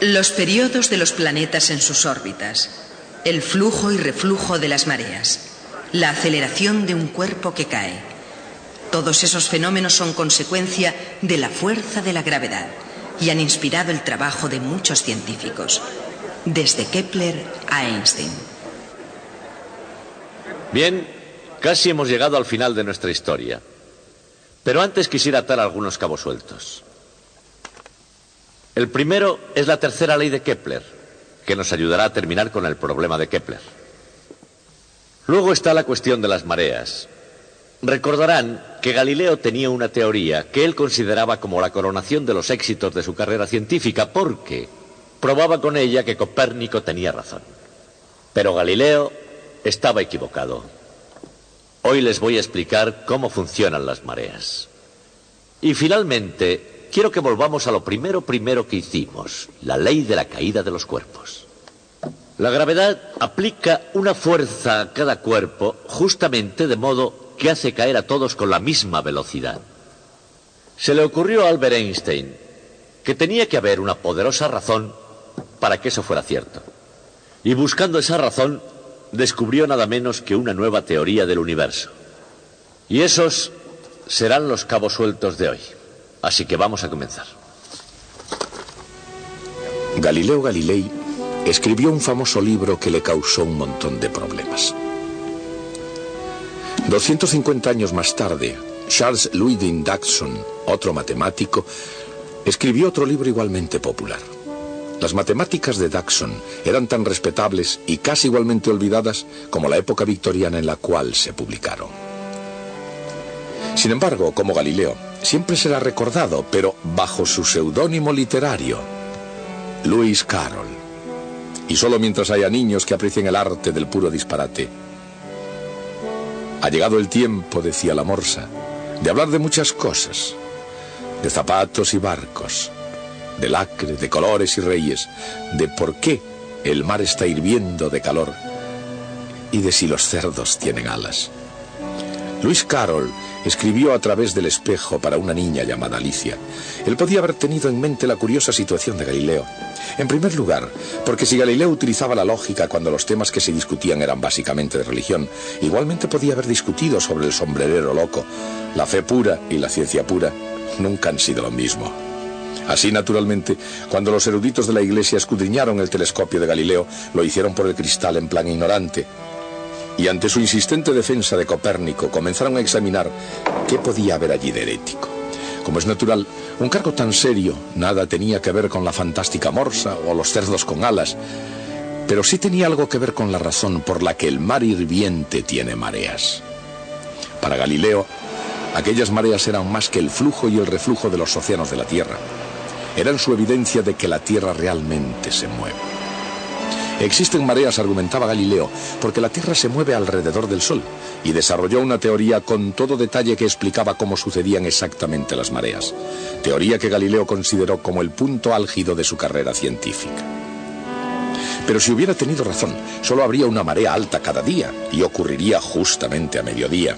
Los periodos de los planetas en sus órbitas, el flujo y reflujo de las mareas, la aceleración de un cuerpo que cae. Todos esos fenómenos son consecuencia de la fuerza de la gravedad y han inspirado el trabajo de muchos científicos, desde Kepler a Einstein. Bien, casi hemos llegado al final de nuestra historia. Pero antes quisiera atar algunos cabos sueltos. El primero es la tercera ley de Kepler, que nos ayudará a terminar con el problema de Kepler. Luego está la cuestión de las mareas. Recordarán que Galileo tenía una teoría que él consideraba como la coronación de los éxitos de su carrera científica, porque probaba con ella que Copérnico tenía razón. Pero Galileo estaba equivocado. Hoy les voy a explicar cómo funcionan las mareas. Y finalmente, quiero que volvamos a lo primero que hicimos, la ley de la caída de los cuerpos. La gravedad aplica una fuerza a cada cuerpo justamente de modo que hace caer a todos con la misma velocidad. Se le ocurrió a Albert Einstein que tenía que haber una poderosa razón para que eso fuera cierto. Y buscando esa razón, descubrió nada menos que una nueva teoría del universo. Y esos serán los cabos sueltos de hoy. Así que vamos a comenzar. Galileo Galilei escribió un famoso libro que le causó un montón de problemas. 250 años más tarde, Charles Louis Dodson, otro matemático, escribió otro libro igualmente popular. Las matemáticas de Dodson eran tan respetables y casi igualmente olvidadas como la época victoriana en la cual se publicaron. Sin embargo, como Galileo, siempre será recordado, pero bajo su seudónimo literario, Lewis Carroll. Y solo mientras haya niños que aprecien el arte del puro disparate. Ha llegado el tiempo, decía la morsa, de hablar de muchas cosas, de zapatos y barcos, de lacre, de colores y reyes, de por qué el mar está hirviendo de calor y de si los cerdos tienen alas. Lewis Carroll escribió A través del espejo para una niña llamada Alicia. Él podía haber tenido en mente la curiosa situación de Galileo. En primer lugar, porque si Galileo utilizaba la lógica cuando los temas que se discutían eran básicamente de religión, igualmente podía haber discutido sobre el sombrerero loco. La fe pura y la ciencia pura nunca han sido lo mismo. Así, naturalmente, cuando los eruditos de la Iglesia escudriñaron el telescopio de Galileo, lo hicieron por el cristal en plan ignorante. Y ante su insistente defensa de Copérnico, comenzaron a examinar qué podía haber allí de herético. Como es natural, un cargo tan serio nada tenía que ver con la fantástica morsa o los cerdos con alas, pero sí tenía algo que ver con la razón por la que el mar hirviente tiene mareas. Para Galileo, aquellas mareas eran más que el flujo y el reflujo de los océanos de la Tierra. Eran su evidencia de que la Tierra realmente se mueve. Existen mareas, argumentaba Galileo, porque la Tierra se mueve alrededor del Sol, y desarrolló una teoría con todo detalle que explicaba cómo sucedían exactamente las mareas. Teoría que Galileo consideró como el punto álgido de su carrera científica. Pero si hubiera tenido razón, solo habría una marea alta cada día, y ocurriría justamente a mediodía.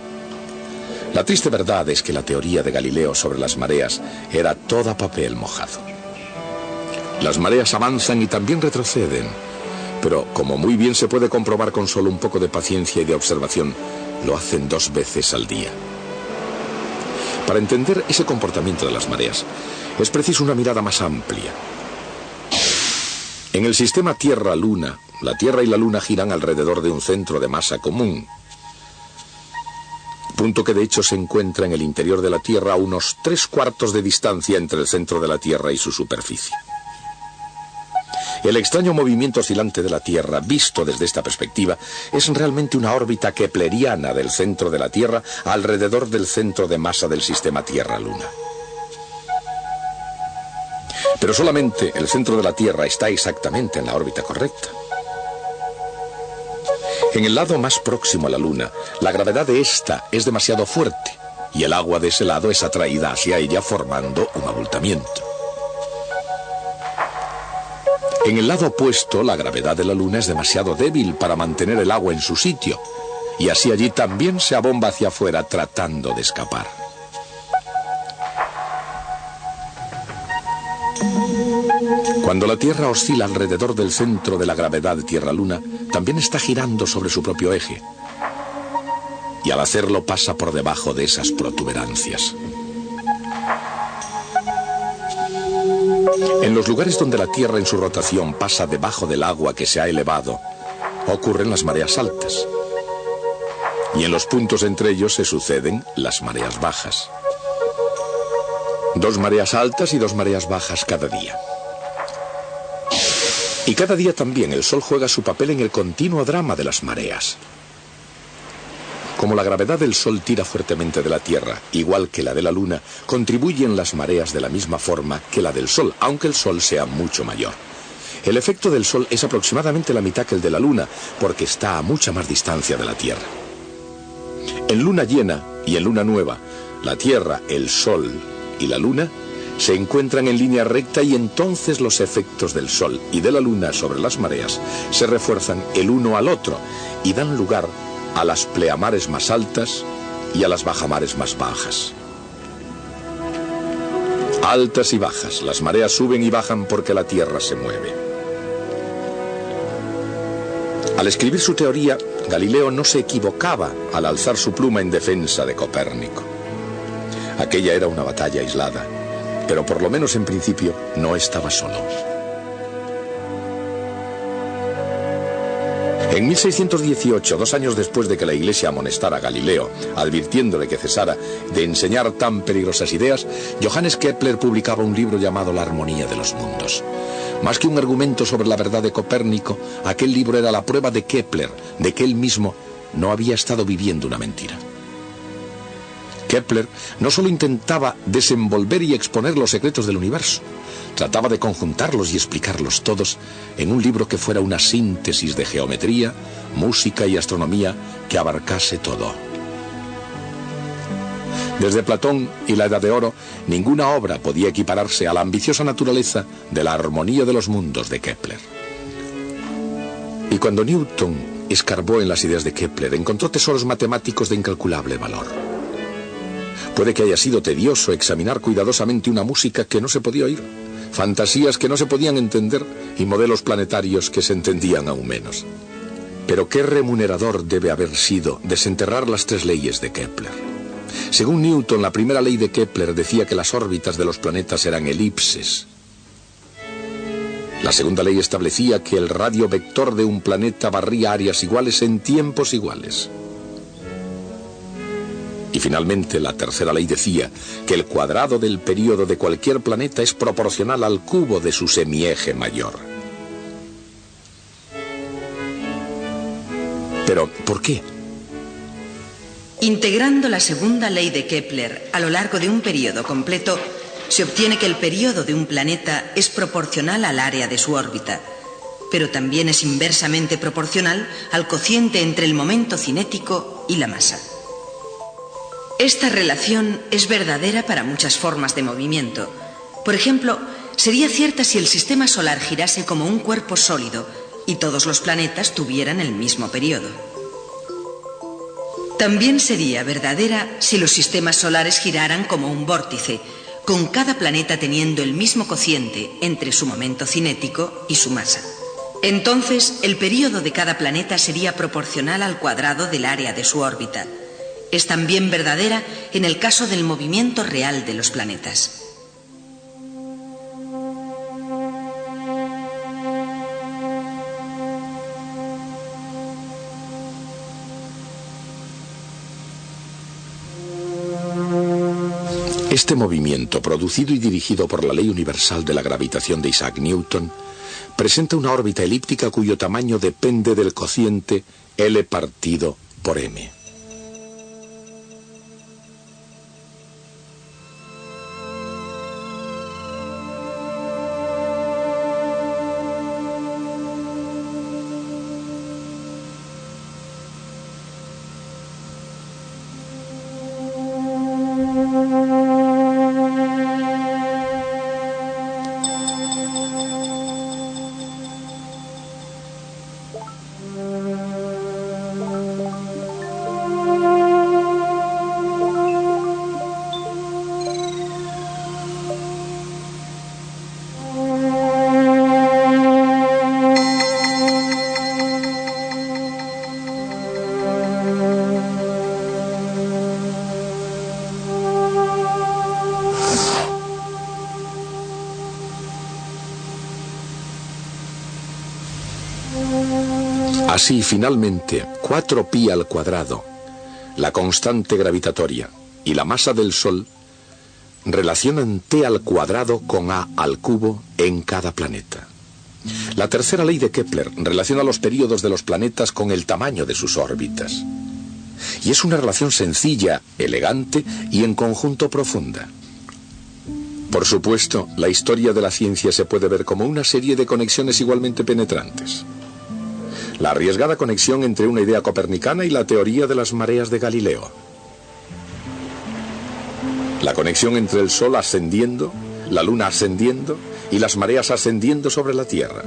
La triste verdad es que la teoría de Galileo sobre las mareas era toda papel mojado. Las mareas avanzan y también retroceden, pero como muy bien se puede comprobar con solo un poco de paciencia y de observación, lo hacen 2 veces al día. Para entender ese comportamiento de las mareas, es preciso una mirada más amplia. En el sistema Tierra-Luna, la Tierra y la Luna giran alrededor de un centro de masa común, punto que de hecho se encuentra en el interior de la Tierra a unos 3/4 de distancia entre el centro de la Tierra y su superficie. El extraño movimiento oscilante de la Tierra, visto desde esta perspectiva, es realmente una órbita kepleriana del centro de la Tierra alrededor del centro de masa del sistema Tierra-Luna. Pero solamente el centro de la Tierra está exactamente en la órbita correcta. En el lado más próximo a la Luna, la gravedad de esta es demasiado fuerte, y el agua de ese lado es atraída hacia ella formando un abultamiento. En el lado opuesto, la gravedad de la Luna es demasiado débil para mantener el agua en su sitio, y así allí también se abomba hacia afuera tratando de escapar. Cuando la Tierra oscila alrededor del centro de la gravedad Tierra-Luna, también está girando sobre su propio eje. Y al hacerlo pasa por debajo de esas protuberancias. En los lugares donde la Tierra en su rotación pasa debajo del agua que se ha elevado, ocurren las mareas altas. Y en los puntos entre ellos se suceden las mareas bajas. 2 mareas altas y 2 mareas bajas cada día. Y cada día también el Sol juega su papel en el continuo drama de las mareas. Como la gravedad del Sol tira fuertemente de la Tierra, igual que la de la Luna, contribuyen las mareas de la misma forma que la del Sol, aunque el Sol sea mucho mayor. El efecto del Sol es aproximadamente la mitad que el de la Luna, porque está a mucha más distancia de la Tierra. En luna llena y en luna nueva, la Tierra, el Sol y la Luna se encuentran en línea recta y entonces los efectos del Sol y de la Luna sobre las mareas se refuerzan el uno al otro y dan lugar a las pleamares más altas y a las bajamares más bajas. Altas y bajas, las mareas suben y bajan porque la Tierra se mueve. Al escribir su teoría, Galileo no se equivocaba al alzar su pluma en defensa de Copérnico. Aquella era una batalla aislada, pero por lo menos en principio no estaba solo. En 1618, 2 años después de que la Iglesia amonestara a Galileo, advirtiéndole que cesara de enseñar tan peligrosas ideas, Johannes Kepler publicaba un libro llamado La Armonía de los Mundos. Más que un argumento sobre la verdad de Copérnico, aquel libro era la prueba de Kepler de que él mismo no había estado viviendo una mentira. Kepler no solo intentaba desenvolver y exponer los secretos del universo, trataba de conjuntarlos y explicarlos todos en un libro que fuera una síntesis de geometría, música y astronomía que abarcase todo. Desde Platón y la Edad de Oro, ninguna obra podía equipararse a la ambiciosa naturaleza de La Armonía de los Mundos de Kepler. Y cuando Newton escarbó en las ideas de Kepler, encontró tesoros matemáticos de incalculable valor. Puede que haya sido tedioso examinar cuidadosamente una música que no se podía oír, fantasías que no se podían entender y modelos planetarios que se entendían aún menos. Pero qué remunerador debe haber sido desenterrar las 3 leyes de Kepler. Según Newton, la primera ley de Kepler decía que las órbitas de los planetas eran elipses. La segunda ley establecía que el radio vector de un planeta barría áreas iguales en tiempos iguales. Y finalmente, la tercera ley decía que el cuadrado del período de cualquier planeta es proporcional al cubo de su semieje mayor. Pero, ¿por qué? Integrando la segunda ley de Kepler a lo largo de un periodo completo, se obtiene que el periodo de un planeta es proporcional al área de su órbita, pero también es inversamente proporcional al cociente entre el momento cinético y la masa. Esta relación es verdadera para muchas formas de movimiento. Por ejemplo, sería cierta si el sistema solar girase como un cuerpo sólido y todos los planetas tuvieran el mismo periodo. También sería verdadera si los sistemas solares giraran como un vórtice, con cada planeta teniendo el mismo cociente entre su momento cinético y su masa. Entonces, el período de cada planeta sería proporcional al cuadrado del área de su órbita. Es también verdadera en el caso del movimiento real de los planetas. Este movimiento, producido y dirigido por la ley universal de la gravitación de Isaac Newton, presenta una órbita elíptica cuyo tamaño depende del cociente L partido por M. Así, finalmente, 4π al cuadrado, la constante gravitatoria y la masa del Sol relacionan t al cuadrado con a al cubo en cada planeta. La tercera ley de Kepler relaciona los períodos de los planetas con el tamaño de sus órbitas. Y es una relación sencilla, elegante y en conjunto profunda. Por supuesto, la historia de la ciencia se puede ver como una serie de conexiones igualmente penetrantes. La arriesgada conexión entre una idea copernicana y la teoría de las mareas de Galileo. La conexión entre el Sol ascendiendo, la Luna ascendiendo y las mareas ascendiendo sobre la Tierra.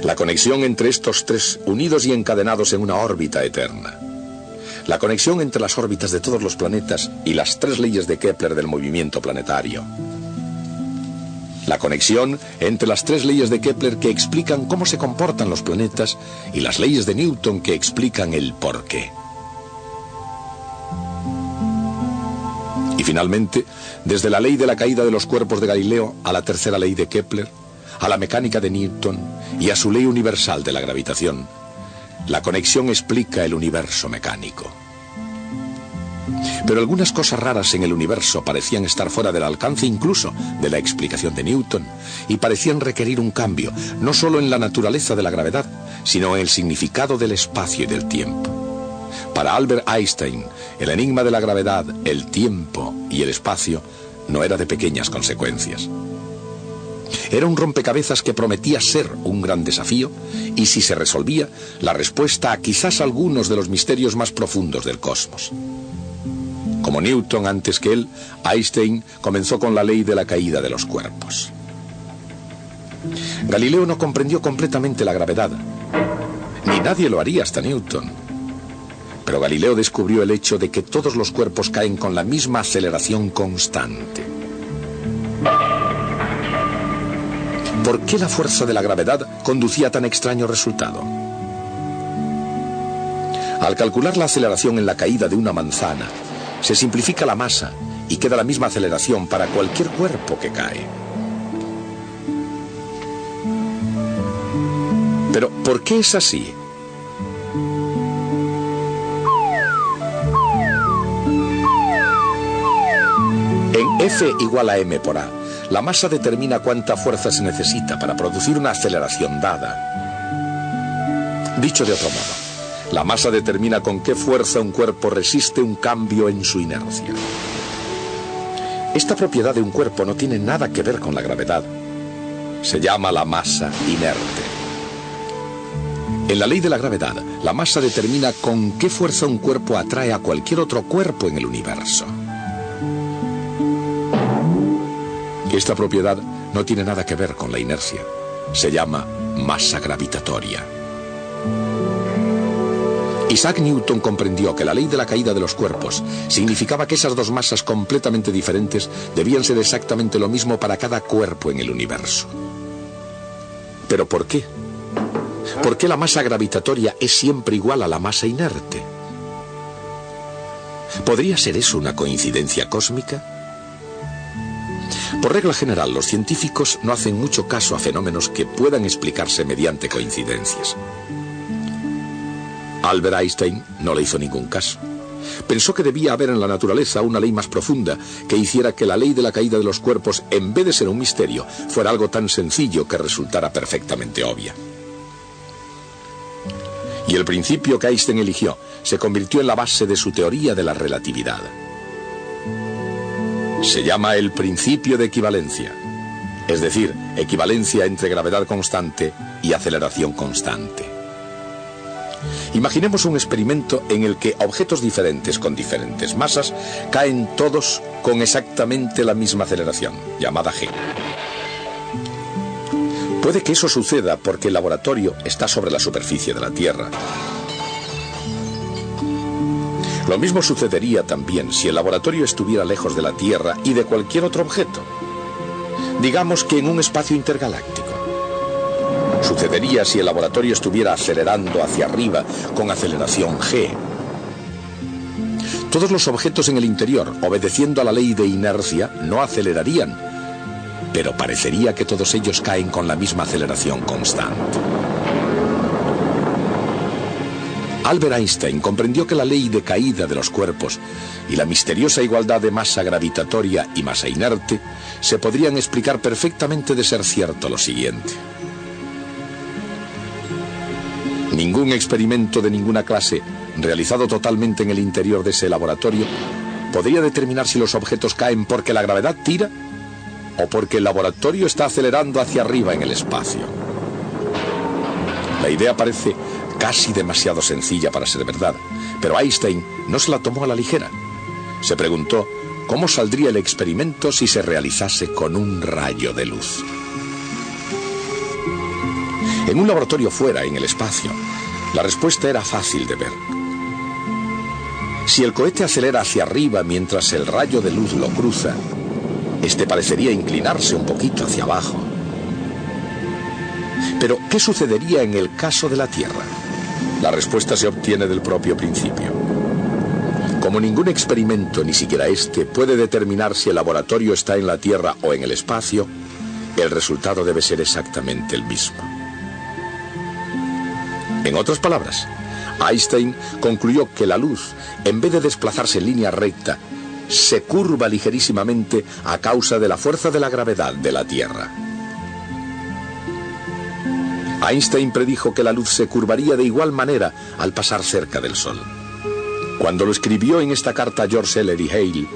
La conexión entre estos tres unidos y encadenados en una órbita eterna. La conexión entre las órbitas de todos los planetas y las tres leyes de Kepler del movimiento planetario. La conexión entre las tres leyes de Kepler que explican cómo se comportan los planetas y las leyes de Newton que explican el porqué. Y finalmente, desde la ley de la caída de los cuerpos de Galileo a la tercera ley de Kepler, a la mecánica de Newton y a su ley universal de la gravitación, la conexión explica el universo mecánico. Pero algunas cosas raras en el universo parecían estar fuera del alcance incluso de la explicación de Newton y parecían requerir un cambio, no solo en la naturaleza de la gravedad, sino en el significado del espacio y del tiempo. Para Albert Einstein, el enigma de la gravedad, el tiempo y el espacio no era de pequeñas consecuencias. Era un rompecabezas que prometía ser un gran desafío y, si se resolvía, la respuesta a quizás algunos de los misterios más profundos del cosmos. Como Newton antes que él, Einstein comenzó con la ley de la caída de los cuerpos. Galileo no comprendió completamente la gravedad, ni nadie lo haría hasta Newton. Pero Galileo descubrió el hecho de que todos los cuerpos caen con la misma aceleración constante. ¿Por qué la fuerza de la gravedad conducía a tan extraño resultado? Al calcular la aceleración en la caída de una manzana, se simplifica la masa y queda la misma aceleración para cualquier cuerpo que cae. Pero, ¿por qué es así? En F igual a m por a, la masa determina cuánta fuerza se necesita para producir una aceleración dada. Dicho de otro modo, la masa determina con qué fuerza un cuerpo resiste un cambio en su inercia. Esta propiedad de un cuerpo no tiene nada que ver con la gravedad. Se llama la masa inerte. En la ley de la gravedad, la masa determina con qué fuerza un cuerpo atrae a cualquier otro cuerpo en el universo. Esta propiedad no tiene nada que ver con la inercia. Se llama masa gravitatoria. Isaac Newton comprendió que la ley de la caída de los cuerpos significaba que esas dos masas completamente diferentes debían ser exactamente lo mismo para cada cuerpo en el universo. ¿Pero por qué? ¿Por qué la masa gravitatoria es siempre igual a la masa inerte? ¿Podría ser eso una coincidencia cósmica? Por regla general, los científicos no hacen mucho caso a fenómenos que puedan explicarse mediante coincidencias. Albert Einstein no le hizo ningún caso. Pensó que debía haber en la naturaleza una ley más profunda que hiciera que la ley de la caída de los cuerpos, en vez de ser un misterio, fuera algo tan sencillo que resultara perfectamente obvia. Y el principio que Einstein eligió se convirtió en la base de su teoría de la relatividad. Se llama el principio de equivalencia, es decir, equivalencia entre gravedad constante y aceleración constante. Imaginemos un experimento en el que objetos diferentes con diferentes masas caen todos con exactamente la misma aceleración, llamada g. Puede que eso suceda porque el laboratorio está sobre la superficie de la Tierra. Lo mismo sucedería también si el laboratorio estuviera lejos de la Tierra y de cualquier otro objeto. Digamos que en un espacio intergaláctico. Sucedería si el laboratorio estuviera acelerando hacia arriba con aceleración g. Todos los objetos en el interior, obedeciendo a la ley de inercia, no acelerarían, pero parecería que todos ellos caen con la misma aceleración constante. Albert Einstein comprendió que la ley de caída de los cuerpos y la misteriosa igualdad de masa gravitatoria y masa inerte se podrían explicar perfectamente de ser cierto lo siguiente. Ningún experimento de ninguna clase, realizado totalmente en el interior de ese laboratorio, podría determinar si los objetos caen porque la gravedad tira o porque el laboratorio está acelerando hacia arriba en el espacio. La idea parece casi demasiado sencilla para ser verdad, pero Einstein no se la tomó a la ligera. Se preguntó cómo saldría el experimento si se realizase con un rayo de luz. En un laboratorio fuera, en el espacio, la respuesta era fácil de ver. Si el cohete acelera hacia arriba mientras el rayo de luz lo cruza, este parecería inclinarse un poquito hacia abajo. Pero, ¿qué sucedería en el caso de la Tierra? La respuesta se obtiene del propio principio. Como ningún experimento, ni siquiera este, puede determinar si el laboratorio está en la Tierra o en el espacio, el resultado debe ser exactamente el mismo. En otras palabras, Einstein concluyó que la luz, en vez de desplazarse en línea recta, se curva ligerísimamente a causa de la fuerza de la gravedad de la Tierra. Einstein predijo que la luz se curvaría de igual manera al pasar cerca del Sol. Cuando lo escribió en esta carta a George Ellery Hale,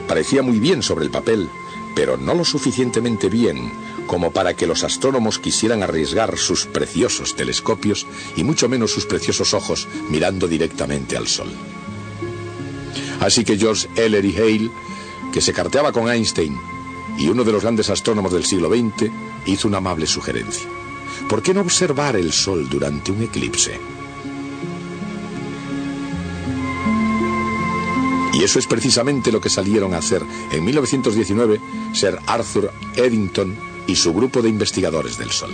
parecía muy bien sobre el papel, pero no lo suficientemente bien como para que los astrónomos quisieran arriesgar sus preciosos telescopios y mucho menos sus preciosos ojos mirando directamente al Sol. Así que George Ellery Hale, que se carteaba con Einstein y uno de los grandes astrónomos del siglo XX, hizo una amable sugerencia. ¿Por qué no observar el Sol durante un eclipse? Y eso es precisamente lo que salieron a hacer en 1919 Sir Arthur Eddington y su grupo de investigadores del Sol.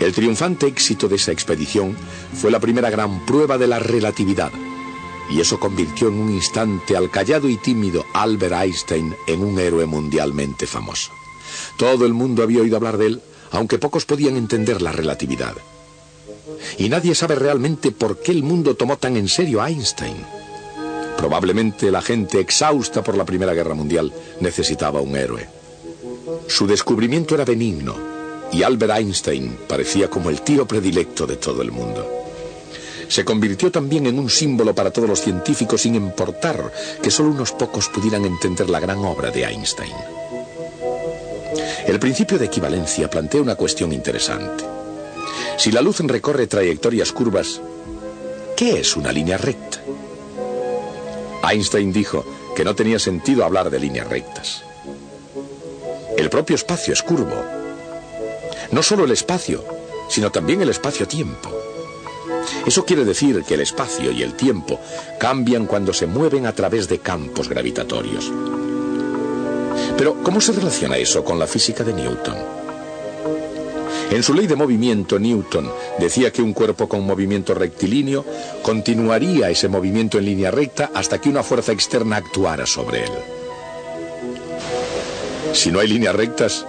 El triunfante éxito de esa expedición fue la primera gran prueba de la relatividad, y eso convirtió en un instante al callado y tímido Albert Einstein en un héroe mundialmente famoso. Todo el mundo había oído hablar de él, aunque pocos podían entender la relatividad. Y nadie sabe realmente por qué el mundo tomó tan en serio a Einstein. Probablemente la gente exhausta por la Primera Guerra Mundial necesitaba un héroe. Su descubrimiento era benigno y Albert Einstein parecía como el tío predilecto de todo el mundo. Se convirtió también en un símbolo para todos los científicos, sin importar que solo unos pocos pudieran entender la gran obra de Einstein. El principio de equivalencia plantea una cuestión interesante. Si la luz recorre trayectorias curvas, ¿qué es una línea recta? Einstein dijo que no tenía sentido hablar de líneas rectas. El propio espacio es curvo. No solo el espacio, sino también el espacio-tiempo. Eso quiere decir que el espacio y el tiempo cambian cuando se mueven a través de campos gravitatorios. Pero, ¿cómo se relaciona eso con la física de Newton? En su ley de movimiento, Newton decía que un cuerpo con movimiento rectilíneo continuaría ese movimiento en línea recta hasta que una fuerza externa actuara sobre él. Si no hay líneas rectas,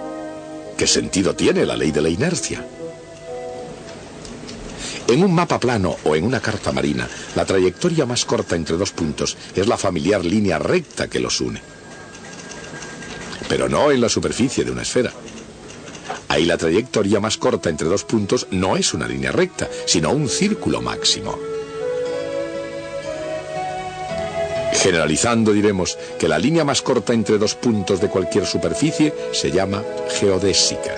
¿qué sentido tiene la ley de la inercia? En un mapa plano o en una carta marina, la trayectoria más corta entre dos puntos es la familiar línea recta que los une. Pero no en la superficie de una esfera. Ahí la trayectoria más corta entre dos puntos no es una línea recta, sino un círculo máximo. Generalizando diremos que la línea más corta entre dos puntos de cualquier superficie se llama geodésica.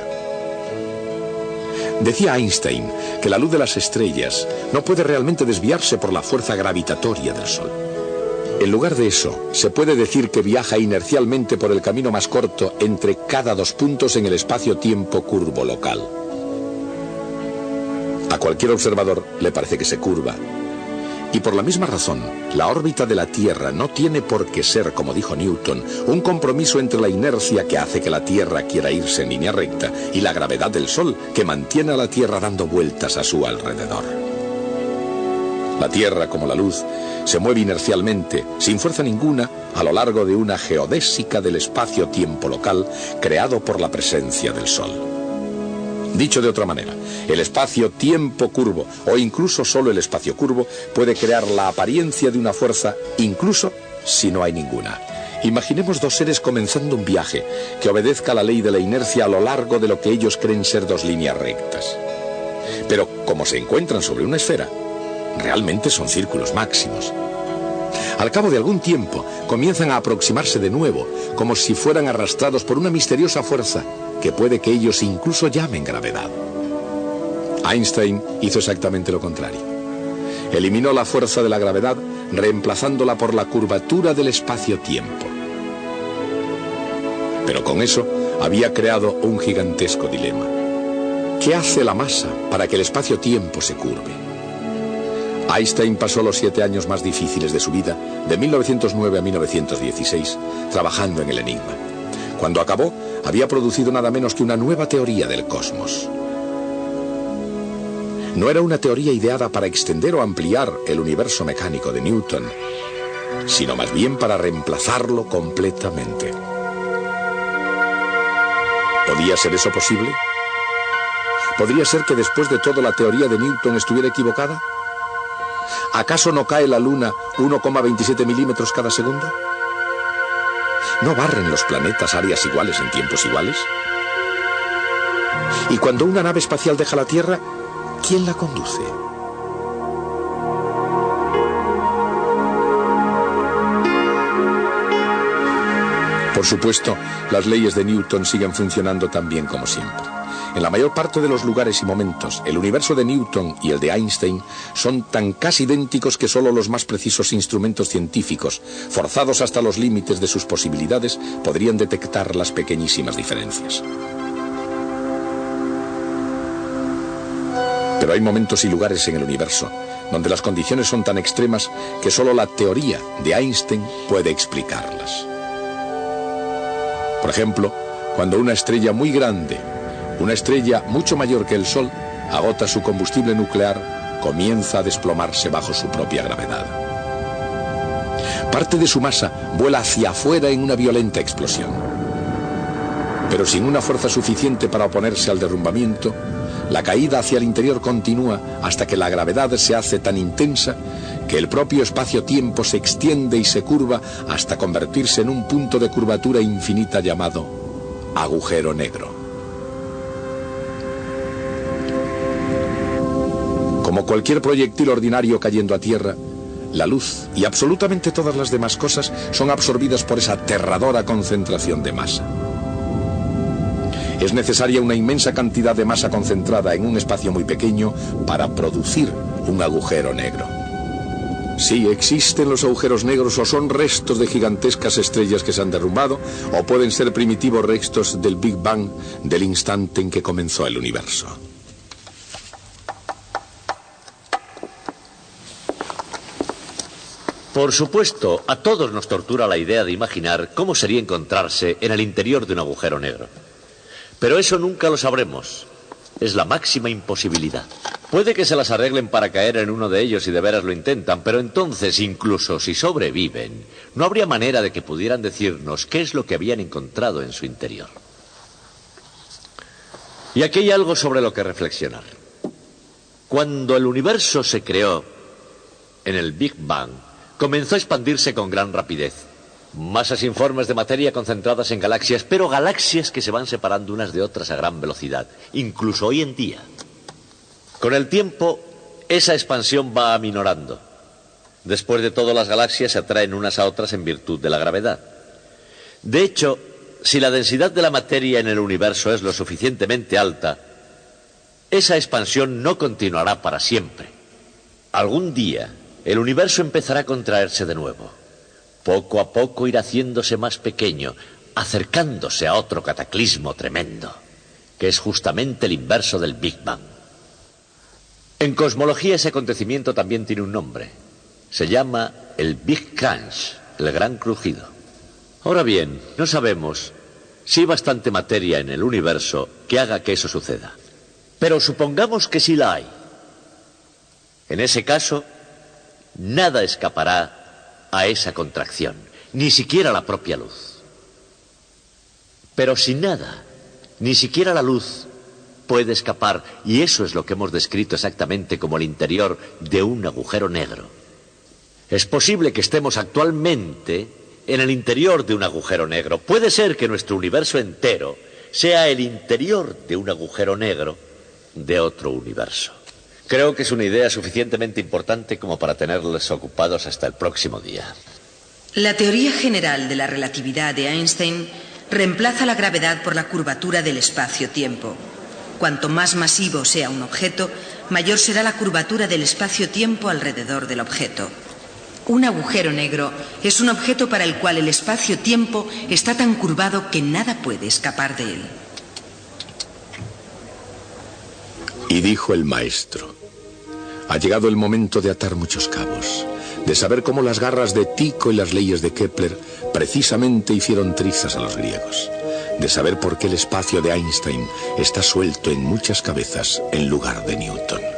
Decía Einstein que la luz de las estrellas no puede realmente desviarse por la fuerza gravitatoria del Sol. En lugar de eso, se puede decir que viaja inercialmente por el camino más corto entre cada dos puntos en el espacio-tiempo curvo local. A cualquier observador le parece que se curva. Y por la misma razón, la órbita de la Tierra no tiene por qué ser, como dijo Newton, un compromiso entre la inercia que hace que la Tierra quiera irse en línea recta y la gravedad del Sol que mantiene a la Tierra dando vueltas a su alrededor. La Tierra, como la luz, se mueve inercialmente, sin fuerza ninguna, a lo largo de una geodésica del espacio-tiempo local creado por la presencia del Sol. Dicho de otra manera, el espacio-tiempo curvo, o incluso solo el espacio curvo, puede crear la apariencia de una fuerza, incluso si no hay ninguna. Imaginemos dos seres comenzando un viaje que obedezca a la ley de la inercia a lo largo de lo que ellos creen ser dos líneas rectas. Pero como se encuentran sobre una esfera, realmente son círculos máximos. Al cabo de algún tiempo, comienzan a aproximarse de nuevo, como si fueran arrastrados por una misteriosa fuerza que puede que ellos incluso llamen gravedad. Einstein hizo exactamente lo contrario. Eliminó la fuerza de la gravedad, reemplazándola por la curvatura del espacio-tiempo. Pero con eso había creado un gigantesco dilema. ¿Qué hace la masa para que el espacio-tiempo se curve? Einstein pasó los 7 años más difíciles de su vida, de 1909 a 1916, trabajando en el enigma. Cuando acabó, había producido nada menos que una nueva teoría del cosmos. No era una teoría ideada para extender o ampliar el universo mecánico de Newton, sino más bien para reemplazarlo completamente. ¿Podía ser eso posible? ¿Podría ser que después de todo la teoría de Newton estuviera equivocada? ¿Acaso no cae la Luna 1,27 milímetros cada segundo? ¿No barren los planetas áreas iguales en tiempos iguales? Y cuando una nave espacial deja la Tierra, ¿quién la conduce? Por supuesto, las leyes de Newton siguen funcionando tan bien como siempre. En la mayor parte de los lugares y momentos, el universo de Newton y el de Einstein son tan casi idénticos que solo los más precisos instrumentos científicos, forzados hasta los límites de sus posibilidades, podrían detectar las pequeñísimas diferencias. Pero hay momentos y lugares en el universo donde las condiciones son tan extremas que solo la teoría de Einstein puede explicarlas. Por ejemplo, cuando una estrella muy grande, una estrella mucho mayor que el Sol, agota su combustible nuclear, comienza a desplomarse bajo su propia gravedad. Parte de su masa vuela hacia afuera en una violenta explosión. Pero sin una fuerza suficiente para oponerse al derrumbamiento, la caída hacia el interior continúa hasta que la gravedad se hace tan intensa que el propio espacio-tiempo se extiende y se curva hasta convertirse en un punto de curvatura infinita llamado agujero negro. Como cualquier proyectil ordinario cayendo a tierra, la luz y absolutamente todas las demás cosas son absorbidas por esa aterradora concentración de masa. Es necesaria una inmensa cantidad de masa concentrada en un espacio muy pequeño para producir un agujero negro. Sí, existen los agujeros negros o son restos de gigantescas estrellas que se han derrumbado o pueden ser primitivos restos del Big Bang del instante en que comenzó el universo. Por supuesto, a todos nos tortura la idea de imaginar cómo sería encontrarse en el interior de un agujero negro. Pero eso nunca lo sabremos. Es la máxima imposibilidad. Puede que se las arreglen para caer en uno de ellos y de veras lo intentan, pero entonces, incluso si sobreviven, no habría manera de que pudieran decirnos qué es lo que habían encontrado en su interior. Y aquí hay algo sobre lo que reflexionar. Cuando el universo se creó en el Big Bang, comenzó a expandirse con gran rapidez. Masas informes de materia concentradas en galaxias, pero galaxias que se van separando unas de otras a gran velocidad, incluso hoy en día. Con el tiempo, esa expansión va aminorando. Después de todo, las galaxias se atraen unas a otras en virtud de la gravedad. De hecho, si la densidad de la materia en el universo es lo suficientemente alta, esa expansión no continuará para siempre. Algún día, el universo empezará a contraerse de nuevo. Poco a poco irá haciéndose más pequeño, acercándose a otro cataclismo tremendo, que es justamente el inverso del Big Bang. En cosmología ese acontecimiento también tiene un nombre. Se llama el Big Crunch, el gran crujido. Ahora bien, no sabemos si hay bastante materia en el universo que haga que eso suceda. Pero supongamos que sí la hay. En ese caso, nada escapará a esa contracción, ni siquiera la propia luz. Pero si nada, ni siquiera la luz, puede escapar, y eso es lo que hemos descrito exactamente como el interior de un agujero negro. Es posible que estemos actualmente en el interior de un agujero negro. Puede ser que nuestro universo entero sea el interior de un agujero negro de otro universo. Creo que es una idea suficientemente importante como para tenerles ocupados hasta el próximo día. La teoría general de la relatividad de Einstein reemplaza la gravedad por la curvatura del espacio-tiempo. Cuanto más masivo sea un objeto, mayor será la curvatura del espacio-tiempo alrededor del objeto. Un agujero negro es un objeto para el cual el espacio-tiempo está tan curvado que nada puede escapar de él. Y dijo el maestro: ha llegado el momento de atar muchos cabos, de saber cómo las garras de Tycho y las leyes de Kepler precisamente hicieron trizas a los griegos, de saber por qué el espacio de Einstein está suelto en muchas cabezas en lugar de Newton.